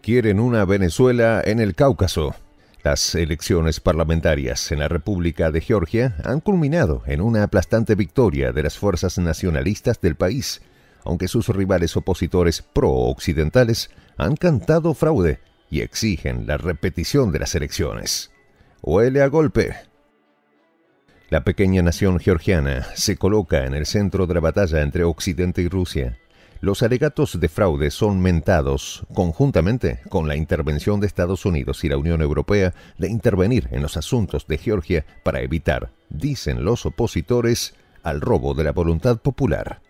Quieren una Venezuela en el Cáucaso. Las elecciones parlamentarias en la República de Georgia han culminado en una aplastante victoria de las fuerzas nacionalistas del país, aunque sus rivales opositores pro-occidentales han cantado fraude y exigen la repetición de las elecciones. Huele a golpe. La pequeña nación georgiana se coloca en el centro de la batalla entre Occidente y Rusia. Los alegatos de fraude son mentados conjuntamente con la intervención de Estados Unidos y la Unión Europea de intervenir en los asuntos de Georgia para evitar, dicen los opositores, al robo de la voluntad popular.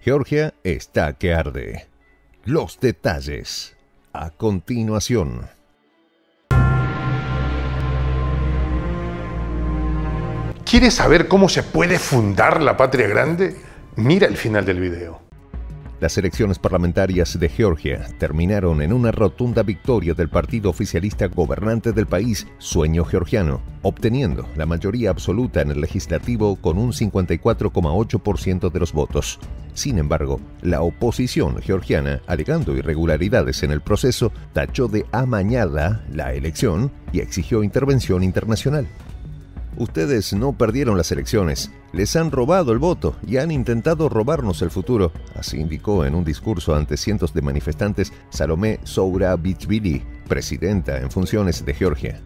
Georgia está que arde. Los detalles a continuación. ¿Quieres saber cómo se puede fundar la patria grande? Mira el final del video. Las elecciones parlamentarias de Georgia terminaron en una rotunda victoria del partido oficialista gobernante del país, Sueño Georgiano, obteniendo la mayoría absoluta en el legislativo con un 54,8% de los votos. Sin embargo, la oposición georgiana, alegando irregularidades en el proceso, tachó de amañada la elección y exigió intervención internacional. Ustedes no perdieron las elecciones, les han robado el voto y han intentado robarnos el futuro, así indicó en un discurso ante cientos de manifestantes Salomé Zourabichvili, presidenta en funciones de Georgia.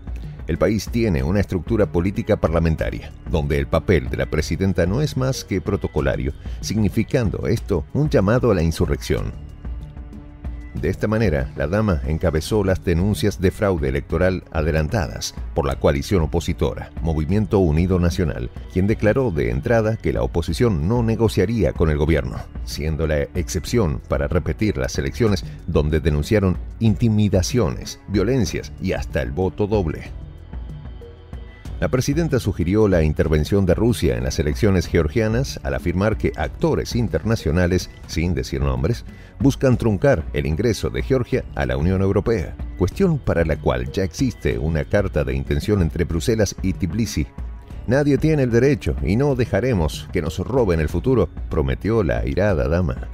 El país tiene una estructura política parlamentaria, donde el papel de la presidenta no es más que protocolario, significando esto un llamado a la insurrección. De esta manera, la dama encabezó las denuncias de fraude electoral adelantadas por la coalición opositora, Movimiento Unido Nacional, quien declaró de entrada que la oposición no negociaría con el gobierno, siendo la excepción para repetir las elecciones donde denunciaron intimidaciones, violencias y hasta el voto doble. La presidenta sugirió la intervención de Rusia en las elecciones georgianas al afirmar que actores internacionales, sin decir nombres, buscan truncar el ingreso de Georgia a la Unión Europea, cuestión para la cual ya existe una carta de intención entre Bruselas y Tbilisi. Nadie tiene el derecho y no dejaremos que nos roben el futuro, prometió la airada dama.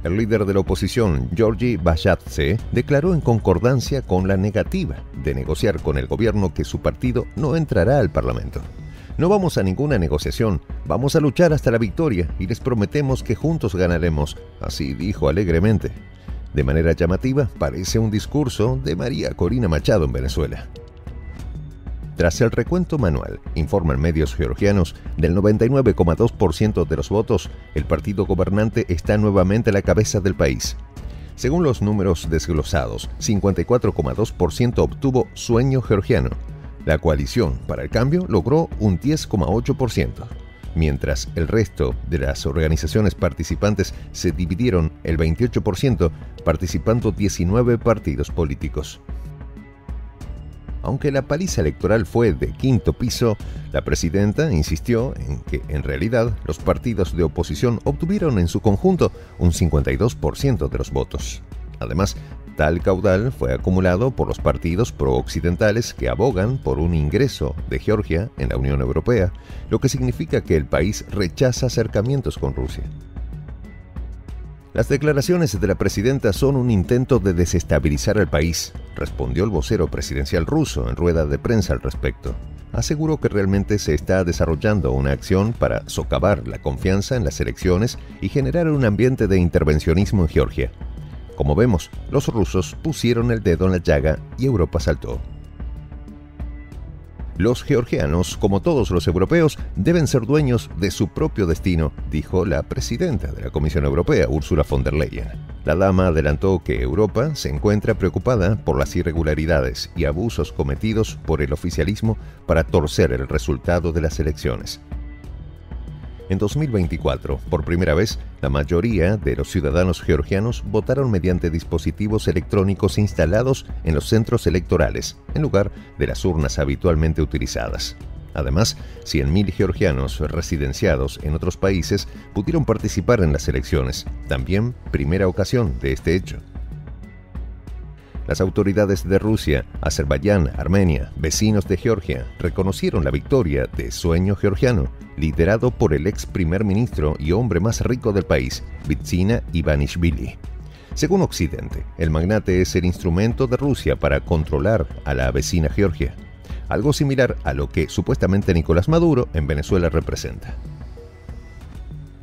El líder de la oposición, Georgi Bashadze, declaró en concordancia con la negativa de negociar con el gobierno que su partido no entrará al Parlamento. No vamos a ninguna negociación, vamos a luchar hasta la victoria y les prometemos que juntos ganaremos, así dijo alegremente. De manera llamativa, parece un discurso de María Corina Machado en Venezuela. Tras el recuento manual, informan medios georgianos, del 99,2% de los votos, el partido gobernante está nuevamente a la cabeza del país. Según los números desglosados, 54,2% obtuvo Sueño Georgiano. La coalición para el cambio logró un 10,8%, mientras el resto de las organizaciones participantes se dividieron el 28%, participando 19 partidos políticos. Aunque la paliza electoral fue de quinto piso, la presidenta insistió en que, en realidad, los partidos de oposición obtuvieron en su conjunto un 52% de los votos. Además, tal caudal fue acumulado por los partidos pro-occidentales que abogan por un ingreso de Georgia en la Unión Europea, lo que significa que el país rechaza acercamientos con Rusia. Las declaraciones de la presidenta son un intento de desestabilizar al país, respondió el vocero presidencial ruso en rueda de prensa al respecto. Aseguró que realmente se está desarrollando una acción para socavar la confianza en las elecciones y generar un ambiente de intervencionismo en Georgia. Como vemos, los rusos pusieron el dedo en la llaga y Europa saltó. Los georgianos, como todos los europeos, deben ser dueños de su propio destino, dijo la presidenta de la Comisión Europea, Ursula von der Leyen. La dama adelantó que Europa se encuentra preocupada por las irregularidades y abusos cometidos por el oficialismo para torcer el resultado de las elecciones. En 2024, por primera vez, la mayoría de los ciudadanos georgianos votaron mediante dispositivos electrónicos instalados en los centros electorales, en lugar de las urnas habitualmente utilizadas. Además, 100.000 georgianos residenciados en otros países pudieron participar en las elecciones, también primera ocasión de este hecho. Las autoridades de Rusia, Azerbaiyán, Armenia, vecinos de Georgia, reconocieron la victoria de Sueño Georgiano, liderado por el ex primer ministro y hombre más rico del país, Bidzina Ivanishvili. Según Occidente, el magnate es el instrumento de Rusia para controlar a la vecina Georgia, algo similar a lo que supuestamente Nicolás Maduro en Venezuela representa.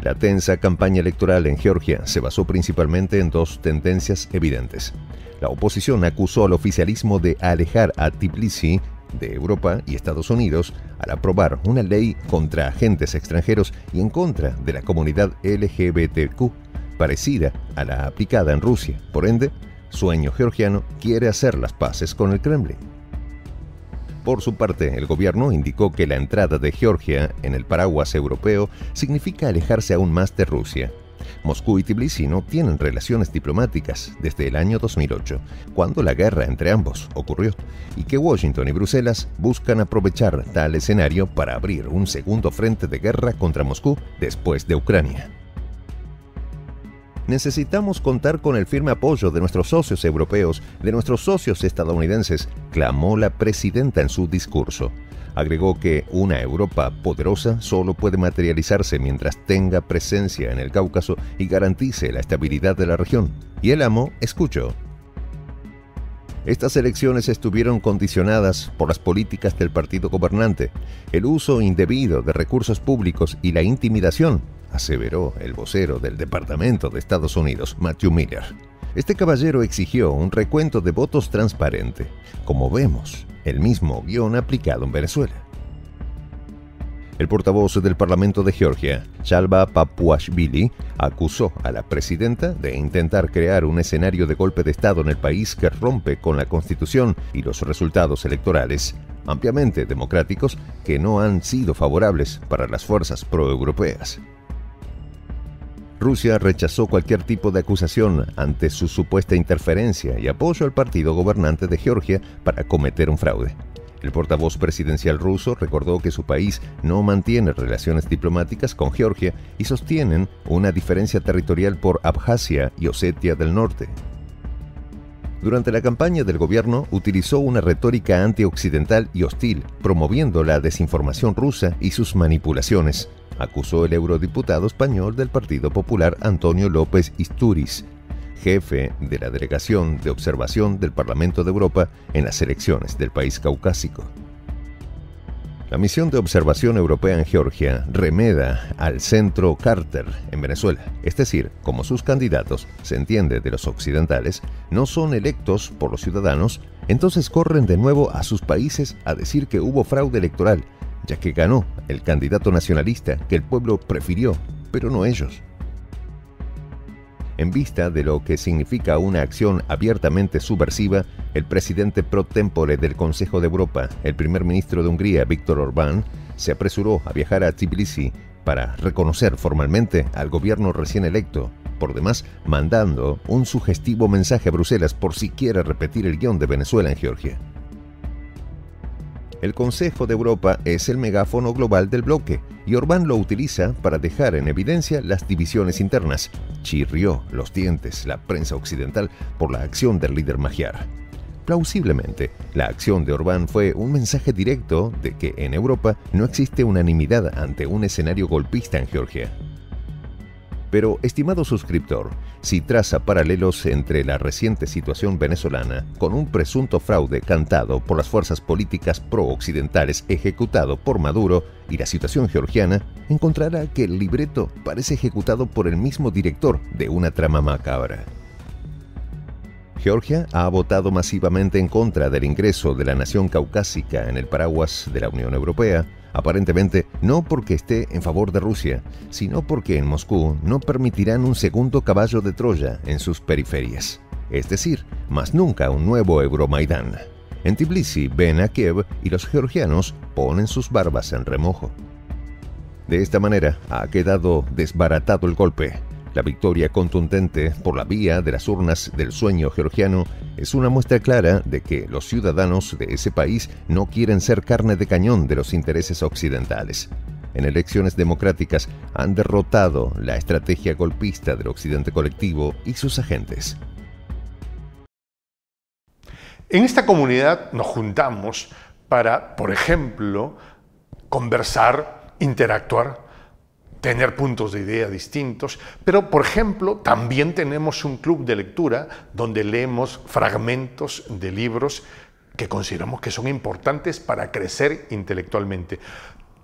La tensa campaña electoral en Georgia se basó principalmente en dos tendencias evidentes. La oposición acusó al oficialismo de alejar a Tbilisi de Europa y Estados Unidos al aprobar una ley contra agentes extranjeros y en contra de la comunidad LGBTQ, parecida a la aplicada en Rusia. Por ende, Sueño Georgiano quiere hacer las paces con el Kremlin. Por su parte, el gobierno indicó que la entrada de Georgia en el paraguas europeo significa alejarse aún más de Rusia. Moscú y Tbilisi no tienen relaciones diplomáticas desde el año 2008, cuando la guerra entre ambos ocurrió, y que Washington y Bruselas buscan aprovechar tal escenario para abrir un segundo frente de guerra contra Moscú después de Ucrania. Necesitamos contar con el firme apoyo de nuestros socios europeos, de nuestros socios estadounidenses, clamó la presidenta en su discurso. Agregó que una Europa poderosa solo puede materializarse mientras tenga presencia en el Cáucaso y garantice la estabilidad de la región. Y el amo escuchó. Estas elecciones estuvieron condicionadas por las políticas del partido gobernante, el uso indebido de recursos públicos y la intimidación, aseveró el vocero del Departamento de Estados Unidos, Matthew Miller. Este caballero exigió un recuento de votos transparente, como vemos, el mismo guión aplicado en Venezuela. El portavoz del Parlamento de Georgia, Shalva Papuashvili, acusó a la presidenta de intentar crear un escenario de golpe de Estado en el país que rompe con la Constitución y los resultados electorales, ampliamente democráticos, que no han sido favorables para las fuerzas proeuropeas. Rusia rechazó cualquier tipo de acusación ante su supuesta interferencia y apoyo al partido gobernante de Georgia para cometer un fraude. El portavoz presidencial ruso recordó que su país no mantiene relaciones diplomáticas con Georgia y sostienen una diferencia territorial por Abjasia y Osetia del Norte. Durante la campaña del gobierno utilizó una retórica antioccidental y hostil, promoviendo la desinformación rusa y sus manipulaciones, acusó el eurodiputado español del Partido Popular Antonio López Istúriz, jefe de la Delegación de Observación del Parlamento de Europa en las elecciones del país caucásico. La misión de observación europea en Georgia remeda al Centro Carter en Venezuela, es decir, como sus candidatos, se entiende de los occidentales, no son electos por los ciudadanos, entonces corren de nuevo a sus países a decir que hubo fraude electoral, ya que ganó el candidato nacionalista que el pueblo prefirió, pero no ellos. En vista de lo que significa una acción abiertamente subversiva, el presidente pro tempore del Consejo de Europa, el primer ministro de Hungría, Viktor Orbán, se apresuró a viajar a Tbilisi para reconocer formalmente al gobierno recién electo, por demás mandando un sugestivo mensaje a Bruselas por si quiere repetir el guión de Venezuela en Georgia. El Consejo de Europa es el megáfono global del bloque y Orbán lo utiliza para dejar en evidencia las divisiones internas. Chirrió los dientes la prensa occidental por la acción del líder magiar. Plausiblemente, la acción de Orbán fue un mensaje directo de que en Europa no existe unanimidad ante un escenario golpista en Georgia. Pero, estimado suscriptor, si traza paralelos entre la reciente situación venezolana con un presunto fraude cantado por las fuerzas políticas pro-occidentales ejecutado por Maduro y la situación georgiana, encontrará que el libreto parece ejecutado por el mismo director de una trama macabra. Georgia ha votado masivamente en contra del ingreso de la nación caucásica en el paraguas de la Unión Europea, aparentemente no porque esté en favor de Rusia, sino porque en Moscú no permitirán un segundo caballo de Troya en sus periferias, es decir, más nunca un nuevo Euromaidán. En Tbilisi ven a Kiev y los georgianos ponen sus barbas en remojo. De esta manera ha quedado desbaratado el golpe. La victoria contundente por la vía de las urnas del sueño georgiano es una muestra clara de que los ciudadanos de ese país no quieren ser carne de cañón de los intereses occidentales. En elecciones democráticas han derrotado la estrategia golpista del occidente colectivo y sus agentes. En esta comunidad nos juntamos para, por ejemplo, conversar, interactuar, tener puntos de idea distintos, pero por ejemplo también tenemos un club de lectura donde leemos fragmentos de libros que consideramos que son importantes para crecer intelectualmente.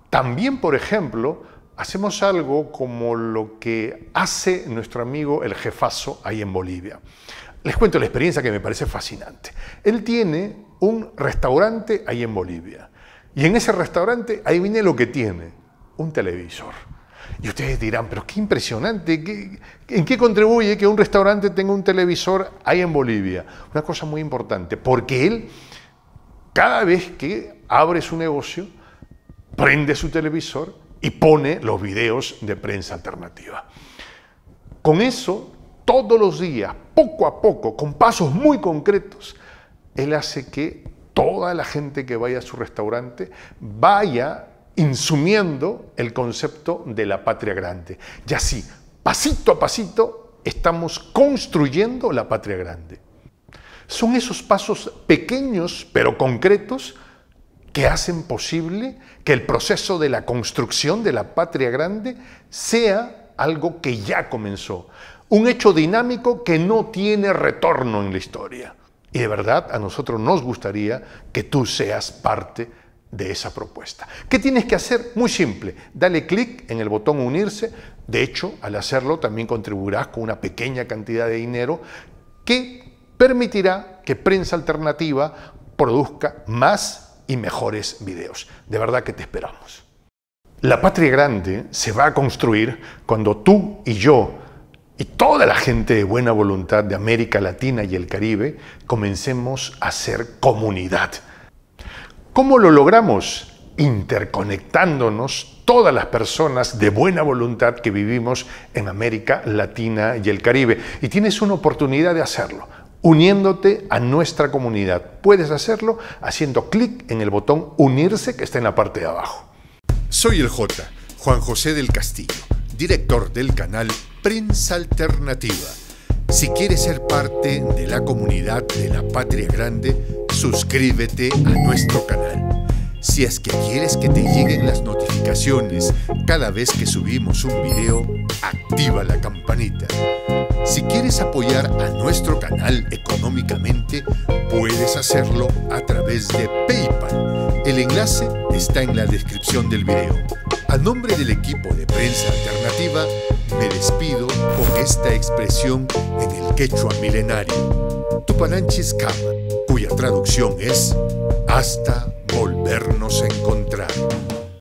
También, por ejemplo, hacemos algo como lo que hace nuestro amigo el jefazo ahí en Bolivia. Les cuento la experiencia que me parece fascinante. Él tiene un restaurante ahí en Bolivia y en ese restaurante, adivine lo que tiene, un televisor. Y ustedes dirán, pero qué impresionante, ¿en qué contribuye que un restaurante tenga un televisor ahí en Bolivia? Una cosa muy importante, porque él, cada vez que abre su negocio, prende su televisor y pone los videos de Prensa Alternativa. Con eso, todos los días, poco a poco, con pasos muy concretos, él hace que toda la gente que vaya a su restaurante vaya insumiendo el concepto de la patria grande. Y así, pasito a pasito, estamos construyendo la patria grande. Son esos pasos pequeños pero concretos que hacen posible que el proceso de la construcción de la patria grande sea algo que ya comenzó. Un hecho dinámico que no tiene retorno en la historia. Y de verdad a nosotros nos gustaría que tú seas parte de esa propuesta. ¿Qué tienes que hacer? Muy simple, dale clic en el botón unirse. De hecho, al hacerlo también contribuirás con una pequeña cantidad de dinero que permitirá que Prensa Alternativa produzca más y mejores videos. De verdad que te esperamos. La patria grande se va a construir cuando tú y yo y toda la gente de buena voluntad de América Latina y el Caribe comencemos a ser comunidad. ¿Cómo lo logramos? Interconectándonos todas las personas de buena voluntad que vivimos en América Latina y el Caribe. Y tienes una oportunidad de hacerlo, uniéndote a nuestra comunidad. Puedes hacerlo haciendo clic en el botón unirse que está en la parte de abajo. Soy el J, Juan José del Castillo, director del canal Prensa Alternativa. Si quieres ser parte de la comunidad de la Patria Grande, suscríbete a nuestro canal. Si es que quieres que te lleguen las notificaciones cada vez que subimos un video, activa la campanita. Si quieres apoyar a nuestro canal económicamente, puedes hacerlo a través de PayPal. El enlace está en la descripción del video. A nombre del equipo de Prensa Alternativa, me despido con esta expresión en el quechua milenario, Tupananchis Kama, cuya traducción es hasta volvernos a encontrar.